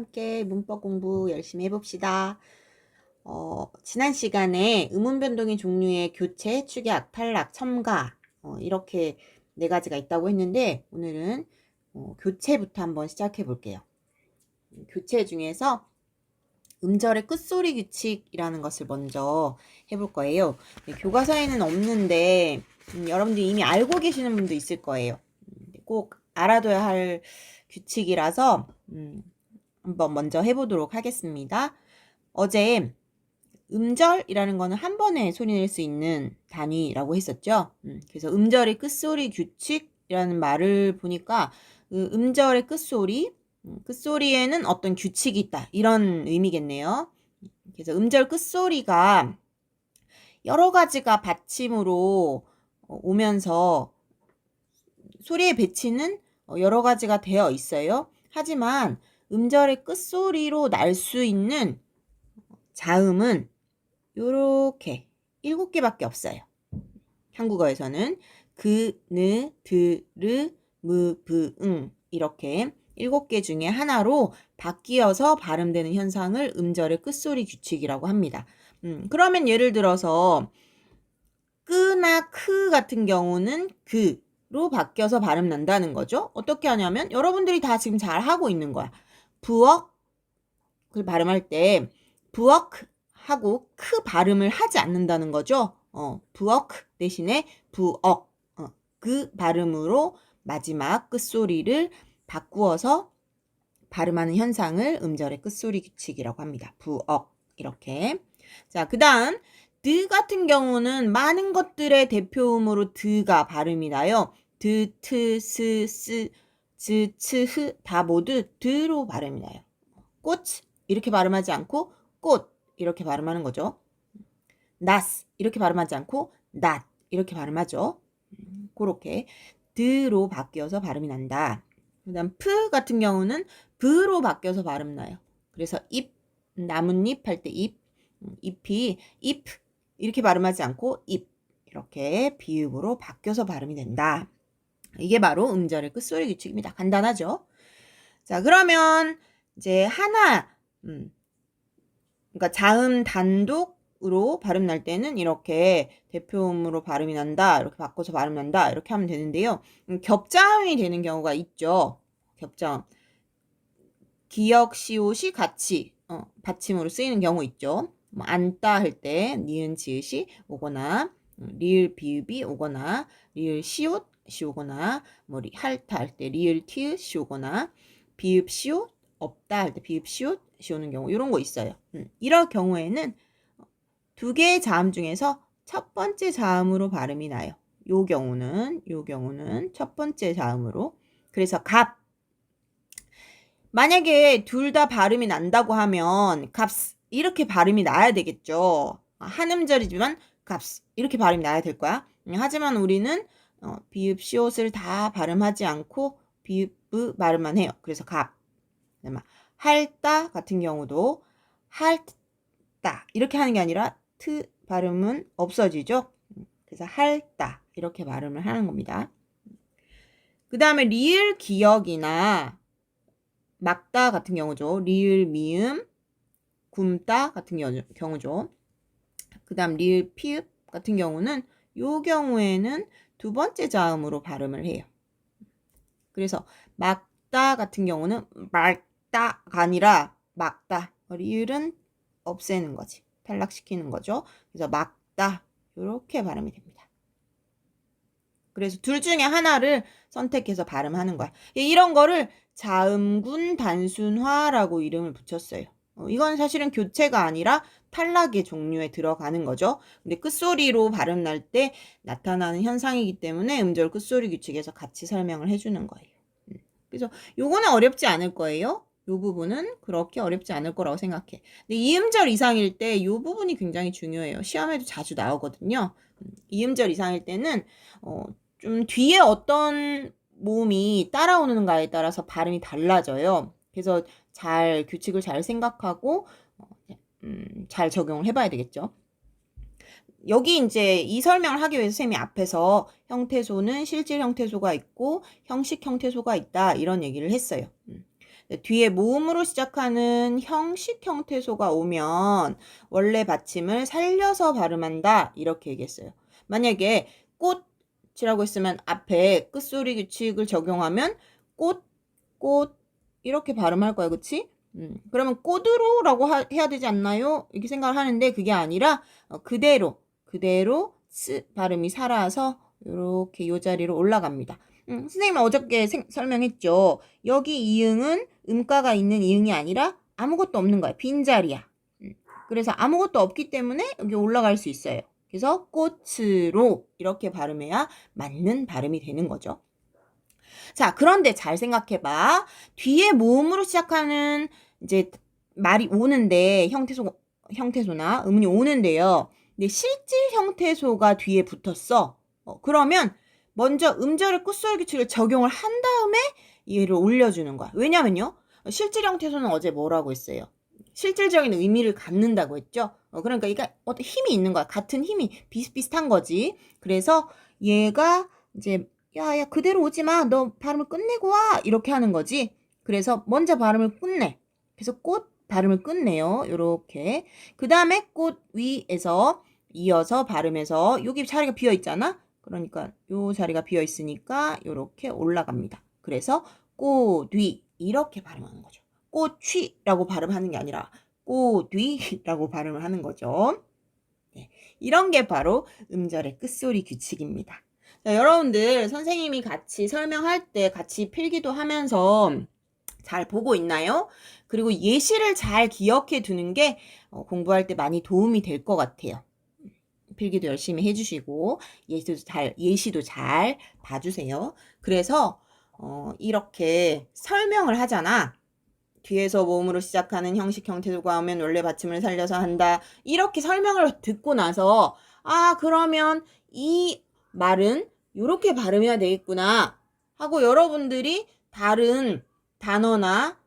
함께 문법 공부 열심히 해봅시다. 지난 시간에 음운 변동의 종류의 교체, 축약, 탈락, 첨가 이렇게 네 가지가 있다고 했는데 오늘은 교체부터 한번 시작해 볼게요. 교체 중에서 음절의 끝소리 규칙이라는 것을 먼저 해볼 거예요. 교과서에는 없는데 여러분들이 이미 알고 계시는 분도 있을 거예요. 꼭 알아둬야 할 규칙이라서 한번 먼저 해보도록 하겠습니다. 어제 음절이라는 거는 한 번에 소리 낼 수 있는 단위라고 했었죠. 그래서 음절의 끝소리 규칙이라는 말을 보니까 그 음절의 끝소리, 끝소리에는 어떤 규칙이 있다 이런 의미겠네요. 그래서 음절 끝소리가 여러 가지가 받침으로 오면서 소리의 배치는 여러 가지가 되어 있어요. 하지만 음절의 끝소리로 날 수 있는 자음은 요렇게 7개밖에 없어요. 한국어에서는 그, 느, 드, 르, 무, 브, 응 이렇게 7개 중에 하나로 바뀌어서 발음되는 현상을 음절의 끝소리 규칙이라고 합니다. 그러면 예를 들어서 끄나 크 같은 경우는 그로 바뀌어서 발음 난다는 거죠. 어떻게 하냐면 여러분들이 다 지금 잘 하고 있는 거야. 부엌을 발음할 때 부엌 하고 크 발음을 하지 않는다는 거죠. 부엌 대신에 부엌 그 발음으로 마지막 끝소리를 바꾸어서 발음하는 현상을 음절의 끝소리 규칙이라고 합니다. 부엌 이렇게. 자, 그 다음 드 같은 경우는 많은 것들의 대표음으로 드가 발음이 나요. 드, 트, 스, 스, 즈, 츠, 흐 다 모두 드로 발음이 나요. 꽃 이렇게 발음하지 않고 꽃 이렇게 발음하는 거죠. 나스 이렇게 발음하지 않고 낫 이렇게 발음하죠. 그렇게 드로 바뀌어서 발음이 난다. 그 다음 프 같은 경우는 브로 바뀌어서 발음 나요. 그래서 잎, 나뭇잎 할 때 잎, 잎이 잎 이렇게 발음하지 않고 잎 이렇게 비읍으로 바뀌어서 발음이 된다. 이게 바로 음절의 끝소리 규칙입니다. 간단하죠? 자, 그러면 이제 하나 그러니까 자음 단독으로 발음 날 때는 이렇게 대표음으로 발음이 난다. 이렇게 바꿔서 발음 난다. 이렇게 하면 되는데요. 겹자음이 되는 경우가 있죠. 겹자음. 기역, 시옷이 같이 받침으로 쓰이는 경우 있죠. 뭐 앉다 할 때 니은 지읒이 오거나 리을 비읍이 오거나 리을 시옷이 오거나 뭐 할다 할 때 리을 티읕이 오거나 비읍 시옷 없다 할 때 비읍 시옷이 오는 경우 이런 거 있어요. 이럴 경우에는 두 개의 자음 중에서 첫 번째 자음으로 발음이 나요. 요 경우는 첫 번째 자음으로. 그래서 갑 만약에 둘 다 발음이 난다고 하면 값 이렇게 발음이 나야 되겠죠. 한 음절이지만 값 이렇게 발음이 나야 될 거야. 하지만 우리는 비읍 시옷을 다 발음하지 않고 비읍 발음만 해요. 그래서 갑. 할다 같은 경우도 할다 이렇게 하는 게 아니라 트 발음은 없어지죠. 그래서 할다 이렇게 발음을 하는 겁니다. 그 다음에 리을 기역이나 막다 같은 경우죠. 리을 미음 굼다 같은 경우죠. 그 다음 리을 피읍 같은 경우는 요 경우에는 두 번째 자음으로 발음을 해요. 그래서 막다 같은 경우는 말다가 아니라 막다. 리을은 없애는 거지. 탈락시키는 거죠. 그래서 막다 이렇게 발음이 됩니다. 그래서 둘 중에 하나를 선택해서 발음하는 거야. 이런 거를 자음군 단순화라고 이름을 붙였어요. 이건 사실은 교체가 아니라 탈락의 종류에 들어가는 거죠. 근데 끝소리로 발음 날 때 나타나는 현상이기 때문에 음절 끝소리 규칙에서 같이 설명을 해주는 거예요. 그래서 요거는 어렵지 않을 거예요. 요 부분은 그렇게 어렵지 않을 거라고 생각해. 근데 이음절 이상일 때 요 부분이 굉장히 중요해요. 시험에도 자주 나오거든요. 이음절 이상일 때는 좀 뒤에 어떤 모음이 따라오는가에 따라서 발음이 달라져요. 그래서 규칙을 잘 생각하고 잘 적용을 해봐야 되겠죠. 여기 이제 이 설명을 하기 위해서 쌤이 앞에서 형태소는 실질 형태소가 있고 형식 형태소가 있다 이런 얘기를 했어요. 뒤에 모음으로 시작하는 형식 형태소가 오면 원래 받침을 살려서 발음한다. 이렇게 얘기했어요. 만약에 꽃이라고 했으면 앞에 끝소리 규칙을 적용하면 꽃 이렇게 발음할 거야. 그치? 그러면 꽃으로라고 해야 되지 않나요? 이렇게 생각을 하는데 그게 아니라 그대로 발음이 살아서 이렇게 요 자리로 올라갑니다. 선생님은 어저께 설명했죠. 여기 이응은 음가가 있는 이응이 아니라 아무것도 없는 거야. 빈자리야. 그래서 아무것도 없기 때문에 여기 올라갈 수 있어요. 그래서 꽃으로 이렇게 발음해야 맞는 발음이 되는 거죠. 자, 그런데 잘 생각해봐. 뒤에 모음으로 시작하는 이제 말이 오는데 형태소나 음운이 오는데요. 근데 실질 형태소가 뒤에 붙었어. 그러면 먼저 음절의 끝소리 규칙을 적용을 한 다음에 얘를 올려주는 거야. 왜냐면요. 실질 형태소는 어제 뭐라고 했어요? 실질적인 의미를 갖는다고 했죠. 그러니까 이게 어떤 힘이 있는 거야. 같은 힘이 비슷비슷한 거지. 그래서 얘가 이제 야, 그대로 오지 마. 너 발음을 끝내고 와. 이렇게 하는 거지. 그래서 먼저 발음을 끝내. 그래서 꽃 발음을 끝내요. 요렇게. 그 다음에 꽃 위에서 이어서 발음해서 여기 자리가 비어 있잖아. 그러니까 요 자리가 비어 있으니까 요렇게 올라갑니다. 그래서 꽃위 이렇게 발음하는 거죠. 꽃휘라고 발음하는 게 아니라 꽃위라고 발음을 하는 거죠. 네, 이런 게 바로 음절의 끝소리 규칙입니다. 자, 여러분들 선생님이 같이 설명할 때 같이 필기도 하면서 잘 보고 있나요? 그리고 예시를 잘 기억해 두는 게 공부할 때 많이 도움이 될 것 같아요. 필기도 열심히 해주시고 예시도 잘 봐주세요. 그래서 이렇게 설명을 하잖아. 뒤에서 모음으로 시작하는 형식 형태소가 오면 원래 받침을 살려서 한다. 이렇게 설명을 듣고 나서 그러면 이 말은 이렇게 발음해야 되겠구나 하고 여러분들이 다른 단어나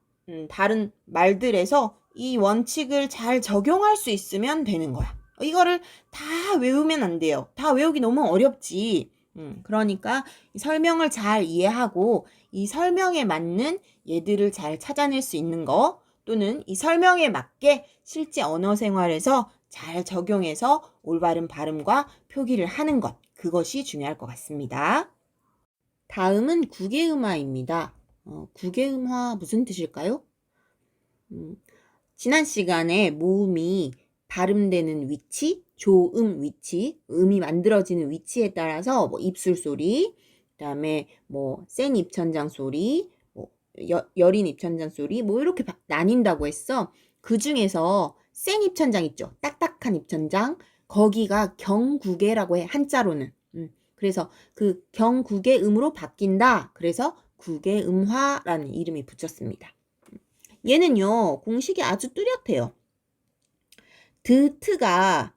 다른 말들에서 이 원칙을 잘 적용할 수 있으면 되는 거야. 이거를 다 외우면 안 돼요. 다 외우기 너무 어렵지. 그러니까 설명을 잘 이해하고 이 설명에 맞는 얘들을 잘 찾아낼 수 있는 거 또는 이 설명에 맞게 실제 언어 생활에서 잘 적용해서 올바른 발음과 표기를 하는 것 그것이 중요할 것 같습니다. 다음은 구개음화입니다. 구개음화 무슨 뜻일까요? 지난 시간에 모음이 발음되는 위치, 조음 위치, 음이 만들어지는 위치에 따라서 뭐 입술 소리, 그다음에 뭐 센 입천장 소리, 뭐 여린 입천장 소리, 뭐 이렇게 나뉜다고 했어. 그 중에서 센 입천장 있죠. 딱딱한 입천장. 거기가 경구개라고 해. 한자로는. 그래서 그 경구개음으로 바뀐다. 그래서 구개음화라는 이름이 붙였습니다. 얘는요, 공식이 아주 뚜렷해요. 드트가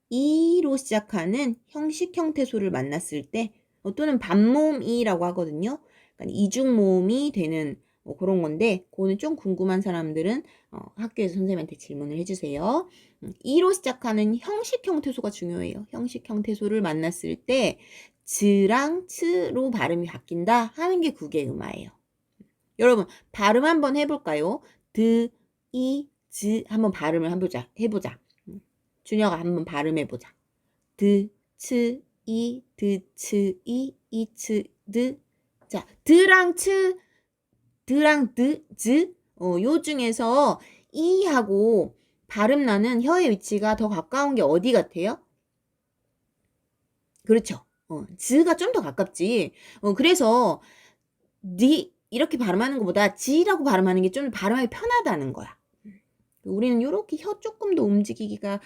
이로 시작하는 형식 형태소를 만났을 때 또는 반모음이라고 하거든요. 그러니까 이중모음이 되는 그런 건데 그거는 좀 궁금한 사람들은 학교에서 선생님한테 질문을 해주세요. 이로 시작하는 형식 형태소가 중요해요. 형식 형태소를 만났을 때 즈랑 츠로 발음이 바뀐다 하는 게 구개음화예요. 여러분 발음 한번 해볼까요? 한번 발음을 해보자. 준혁아 한번 발음해보자. 드, 츠, 이, 츠, 드. 자, 드랑 즈. 요 중에서 이하고 발음 나는 혀의 위치가 더 가까운 게 어디 같아요? 그렇죠. 즈가 좀 더 가깝지. 그래서 이렇게 발음하는 것보다 지라고 발음하는 게 좀 발음하기 편하다는 거야. 우리는 이렇게 혀 조금 더 움직이기가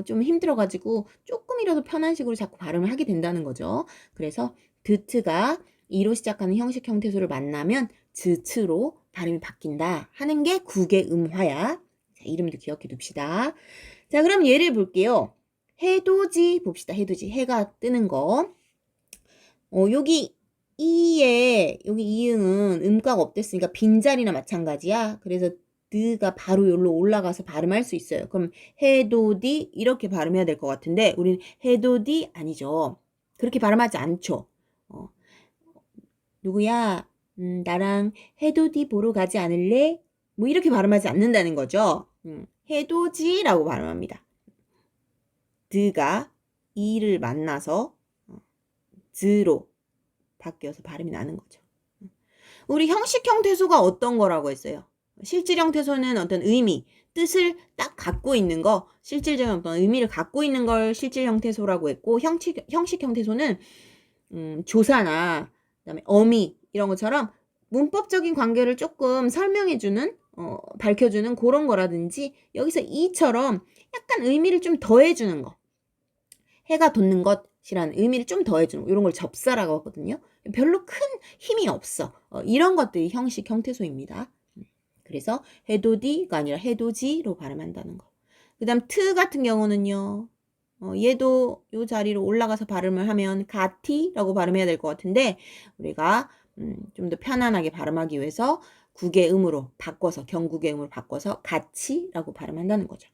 좀 힘들어가지고 조금이라도 편한 식으로 자꾸 발음을 하게 된다는 거죠. 그래서 드트가 이로 시작하는 형식 형태소를 만나면 즈츠로 발음이 바뀐다 하는 게 구개음화야. 자, 이름도 기억해 둡시다. 자, 그럼 예를 볼게요. 해돋이 봅시다. 해돋이 해가 뜨는 거. 여기 여기 이응은 음가가 없댔으니까 빈자리나 마찬가지야. 그래서 드가 바로 여기로 올라가서 발음할 수 있어요. 그럼 해돋이 이렇게 발음해야 될 것 같은데 우리는 해돋이 아니죠. 그렇게 발음하지 않죠. 누구야? 나랑 해돋이 보러 가지 않을래? 뭐 이렇게 발음하지 않는다는 거죠. 해돋이라고 발음합니다. 드가 이를 만나서 드로 바뀌어서 발음이 나는 거죠. 우리 형식형 태소가 어떤 거라고 했어요? 실질형 태소는 어떤 의미, 뜻을 딱 갖고 있는 거, 실질적인 어떤 의미를 갖고 있는 걸 실질형 태소라고 했고, 형식형 태소는 조사나 그다음에 어미 이런 것처럼 문법적인 관계를 조금 설명해주는 밝혀주는 그런 거라든지 여기서 이처럼 약간 의미를 좀 더해주는 거, 해가 돋는 것이라는 의미를 좀 더해주는 거, 이런 걸 접사라고 하거든요. 별로 큰 힘이 없어. 이런 것들이 형식 형태소입니다. 그래서 해돋이가 아니라 해돋이로 발음한다는 거. 그 다음 트 같은 경우는요. 얘도 이 자리로 올라가서 발음을 하면 가티라고 발음해야 될 것 같은데 우리가 좀 더 편안하게 발음하기 위해서 국의 음으로 바꿔서 경국의 음으로 바꿔서 같이라고 발음한다는 거죠.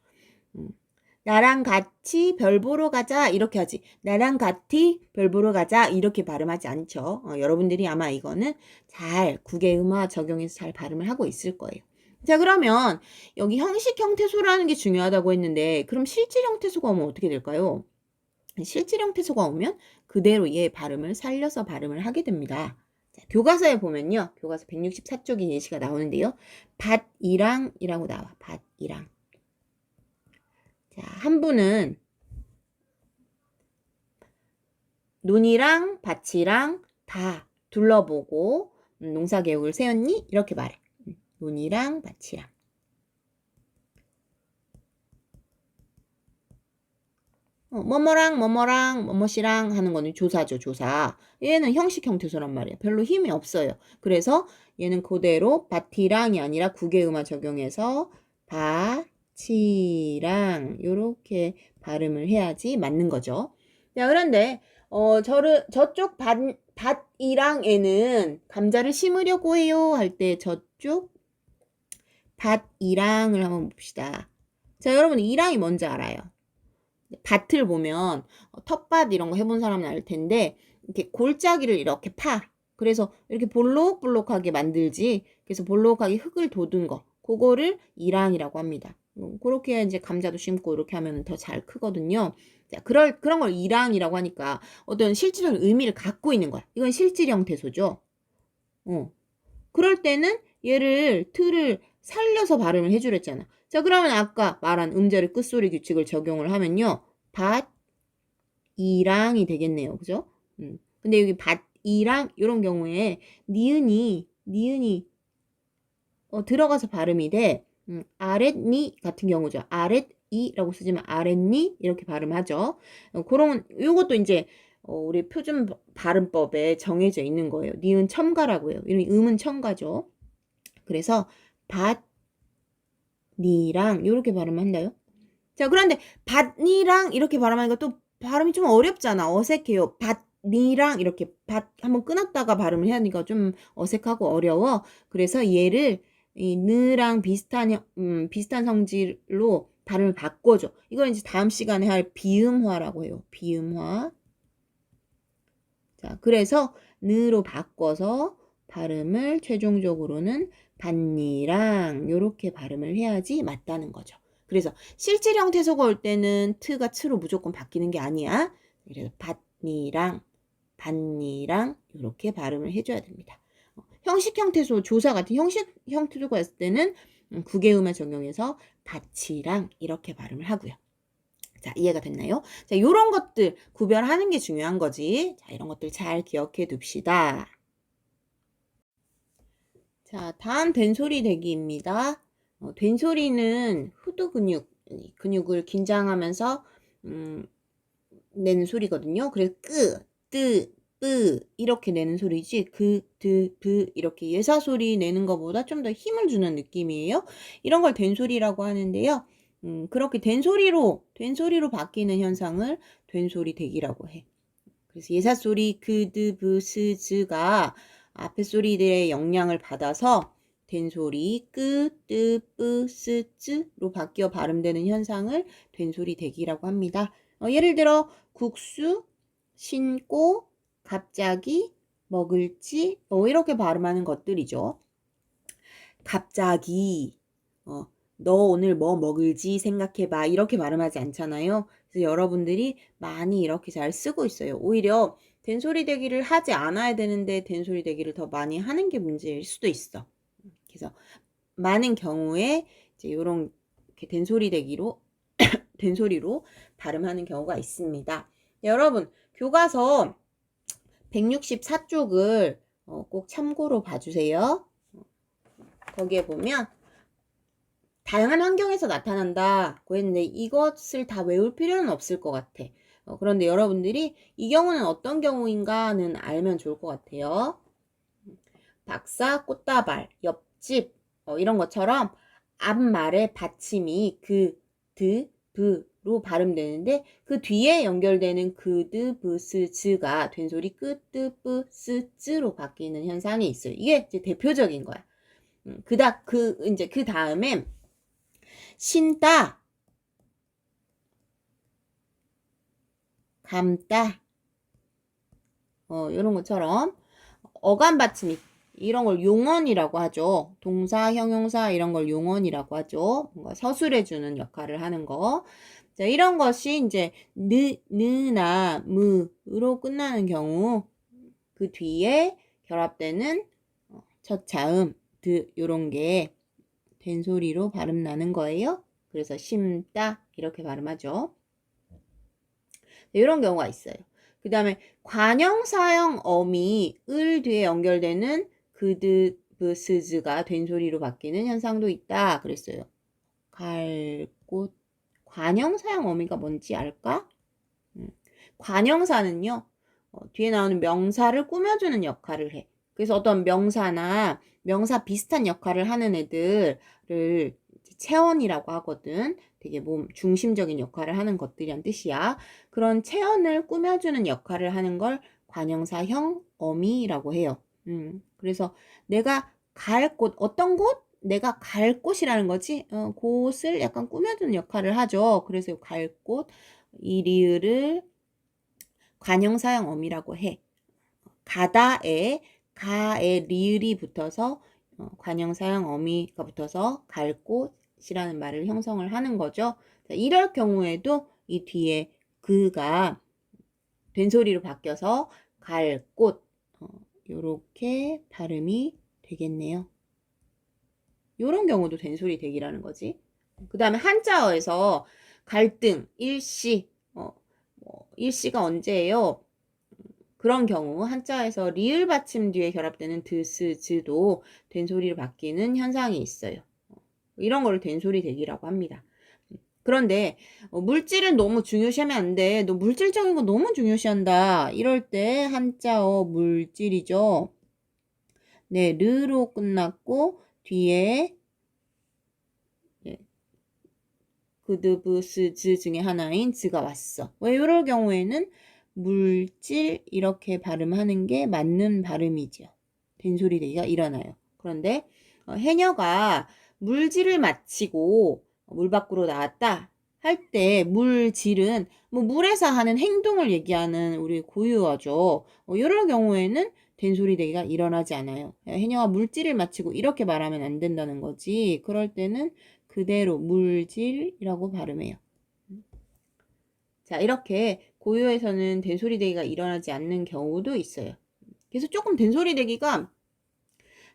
나랑 같이 별 보러 가자 이렇게 하지. 나랑 같이 별 보러 가자 이렇게 발음하지 않죠. 여러분들이 아마 이거는 잘 국의 음화 적용해서 잘 발음을 하고 있을 거예요. 자, 그러면 여기 형식 형태소라는 게 중요하다고 했는데 그럼 실질 형태소가 오면 어떻게 될까요? 실질 형태소가 오면 그대로 얘 발음을 살려서 발음을 하게 됩니다. 자, 교과서에 보면요. 교과서 164쪽에 예시가 나오는데요. 밭이랑이라고 나와. 밭이랑. 자, 한 분은 논이랑 밭이랑 다 둘러보고 농사 계획을 세웠니? 이렇게 말해. 논이랑 밭이랑. 뭐뭐랑 뭐뭐랑 뭐뭐시랑 하는 거는 조사죠, 조사. 얘는 형식 형태소란 말이에요. 별로 힘이 없어요. 그래서 얘는 그대로 밭이랑이 아니라 국외음화 적용해서 밭이랑 요렇게 발음을 해야지 맞는 거죠. 자, 그런데 저쪽 밭이랑에는 감자를 심으려고 해요 할 때 저쪽 밭이랑을 한번 봅시다. 자, 여러분 이랑이 뭔지 알아요? 밭을 보면 텃밭 이런 거 해본 사람은 알 텐데 이렇게 골짜기를 이렇게 파. 그래서 이렇게 볼록볼록하게 만들지. 그래서 볼록하게 흙을 돋은 거. 그거를 이랑이라고 합니다. 그렇게 이제 감자도 심고 이렇게 하면 더 잘 크거든요. 자, 그런 걸 이랑이라고 하니까 어떤 실질적인 의미를 갖고 있는 거야. 이건 실질형 태소죠. 그럴 때는 얘를 틀을 살려서 발음을 해주랬잖아. 자, 그러면 아까 말한 음절의 끝소리 규칙을 적용을 하면요. 밭이랑이 되겠네요. 그죠? 근데 여기 밭이랑 이런 경우에 니은이 들어가서 발음이 돼. 아랫니 같은 경우죠. 아랫이라고 쓰지만 아랫니 이렇게 발음하죠. 그런 요것도 이제 우리 표준 발음법에 정해져 있는 거예요. 니은 첨가라고 해요. 이런 음은 첨가죠. 그래서 밭니랑 이렇게 발음한다요. 자, 그런데 밭니랑 이렇게 발음하니까 또 발음이 좀 어렵잖아. 어색해요. 밭니랑 이렇게 밭 한번 끊었다가 발음을 해야 하니까 좀 어색하고 어려워. 그래서 얘를 이 느랑 비슷한 성질로 발음을 바꿔줘. 이건 이제 다음 시간에 할 비음화라고 해요. 비음화. 자, 그래서 느로 바꿔서 발음을 최종적으로는 밭니랑 이렇게 발음을 해야지 맞다는 거죠. 그래서 실질형 태소가 올 때는 트가 트로 무조건 바뀌는 게 아니야. 그래서 밭니랑 밭니랑 이렇게 발음을 해줘야 됩니다. 형식형 태소 조사 같은 형식형 태소가 있을 때는 국외음에 적용해서 밭이랑 이렇게 발음을 하고요. 자, 이해가 됐나요? 자, 요런 것들 구별하는 게 중요한 거지. 자, 이런 것들 잘 기억해 둡시다. 자, 다음 된소리 대기입니다. 된소리는 후두 근육을 긴장하면서 내는 소리거든요. 그래서 끄, 뜨, 뿌 이렇게 내는 소리지 그, 드, 브 이렇게 예사 소리 내는 것보다 좀 더 힘을 주는 느낌이에요. 이런 걸 된소리라고 하는데요. 그렇게 된소리로 바뀌는 현상을 된소리 대기라고 해. 그래서 예사 소리 그, 드, 브, 스, 즈가 앞에 소리들의 영향을 받아서 된소리 끄, 뜨, 뿌, 스, 즈로 바뀌어 발음되는 현상을 된소리 대기라고 합니다. 예를 들어 국수, 신고, 갑자기, 먹을지 이렇게 발음하는 것들이죠. 갑자기 너 오늘 뭐 먹을지 생각해봐 이렇게 발음하지 않잖아요. 그래서 여러분들이 많이 이렇게 잘 쓰고 있어요. 오히려 된소리 대기를 하지 않아야 되는데 된소리 대기를 더 많이 하는 게 문제일 수도 있어. 그래서 많은 경우에 이제 이런 된소리 대기로 된소리로 발음하는 경우가 있습니다. 여러분 교과서 164쪽을 꼭 참고로 봐주세요. 거기에 보면 다양한 환경에서 나타난다고 했는데 이것을 다 외울 필요는 없을 것 같아. 그런데 여러분들이 이 경우는 어떤 경우인가는 알면 좋을 것 같아요. 박사, 꽃다발, 옆집 이런 것처럼 앞말의 받침이 그, 드, 브로 발음되는데 그 뒤에 연결되는 그, 드, 브, 스, 즈가 된소리 끄, 뜨, 뿌, 스, 즈로 바뀌는 현상이 있어요. 이게 이제 대표적인 거야. 이제 그 다음에 신다, 감다, 이런 것처럼 어감 받침이 이런 걸 용언이라고 하죠. 동사, 형용사 이런 걸 용언이라고 하죠. 뭔가 서술해주는 역할을 하는 거. 자, 이런 것이 이제 느나 무로 끝나는 경우 그 뒤에 결합되는 첫 자음, 드 요런 게 된소리로 발음 나는 거예요. 그래서 심다 이렇게 발음하죠. 이런 경우가 있어요. 그 다음에 관형사형 어미 을 뒤에 연결되는 그드 브스즈가 된소리로 바뀌는 현상도 있다 그랬어요. 갈곳 관형사형 어미가 뭔지 알까? 관형사는요 뒤에 나오는 명사를 꾸며주는 역할을 해. 그래서 어떤 명사나 명사 비슷한 역할을 하는 애들을 체언이라고 하거든. 되게 몸 중심적인 역할을 하는 것들이란 뜻이야. 그런 체언을 꾸며주는 역할을 하는 걸 관형사형 어미라고 해요. 그래서 내가 갈 곳, 어떤 곳? 내가 갈 곳이라는 거지. 곳을 약간 꾸며주는 역할을 하죠. 그래서 갈 곳, 이 리을을 관형사형 어미라고 해. 가다에 가에 리을이 붙어서 관형사형 어미가 붙어서 갈 곳이라는 말을 형성을 하는 거죠. 이럴 경우에도 이 뒤에 그가 된소리로 바뀌어서 갈 곳 요렇게 발음이 되겠네요. 요런 경우도 된소리 대기라는 거지. 그 다음에 한자어에서 갈등, 일시 일시가 언제예요? 그런 경우 한자에서 리을 받침 뒤에 결합되는 드스, 즈도 된소리로 바뀌는 현상이 있어요. 이런 걸 된소리 대기라고 합니다. 그런데 물질은 너무 중요시하면 안 돼. 너 물질적인 거 너무 중요시한다. 이럴 때 한자어 물질이죠. 네, 르로 끝났고 뒤에 그드브스 즈 중에 하나인 즈가 왔어. 왜 이럴 경우에는 물질 이렇게 발음하는 게 맞는 발음이죠. 된소리 대기가 일어나요. 그런데 해녀가 물질을 마치고 물 밖으로 나왔다 할 때 물질은 뭐 물에서 하는 행동을 얘기하는 우리 고유어죠. 이럴 경우에는 된소리 대기가 일어나지 않아요. 해녀가 물질을 마치고 이렇게 말하면 안 된다는 거지. 그럴 때는 그대로 물질이라고 발음해요. 자, 이렇게 고유에서는 된소리 대기가 일어나지 않는 경우도 있어요. 그래서 조금 된소리 대기가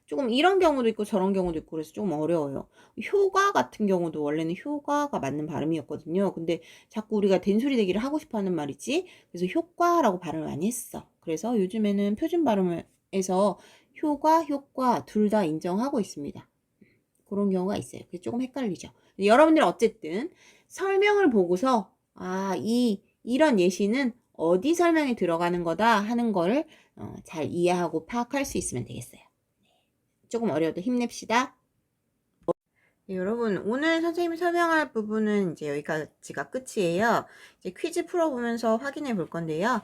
조금 이런 경우도 있고 저런 경우도 있고 그래서 조금 어려워요. 효과 같은 경우도 원래는 효과가 맞는 발음이었거든요. 근데 자꾸 우리가 된소리 대기를 하고 싶어 하는 말이지. 그래서 효과라고 발음을 많이 했어. 그래서 요즘에는 표준 발음에서 효과 둘 다 인정하고 있습니다. 그런 경우가 있어요. 그게 조금 헷갈리죠. 여러분들은 어쨌든 설명을 보고서 이런 예시는 어디 설명이 들어가는 거다 하는 거를 잘 이해하고 파악할 수 있으면 되겠어요. 조금 어려워도 힘냅시다. 네, 여러분 오늘 선생님이 설명할 부분은 이제 여기까지가 끝이에요. 이제 퀴즈 풀어보면서 확인해 볼 건데요.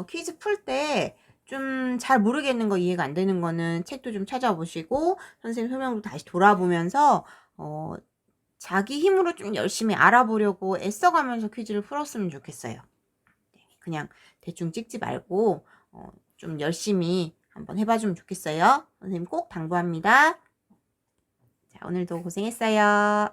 퀴즈 풀 때 좀 잘 모르겠는 거 이해가 안 되는 거는 책도 좀 찾아보시고 선생님 설명도 다시 돌아보면서 자기 힘으로 좀 열심히 알아보려고 애써가면서 퀴즈를 풀었으면 좋겠어요. 그냥 대충 찍지 말고 좀 열심히 한번 해봐주면 좋겠어요. 선생님 꼭 당부합니다. 자, 오늘도 고생했어요.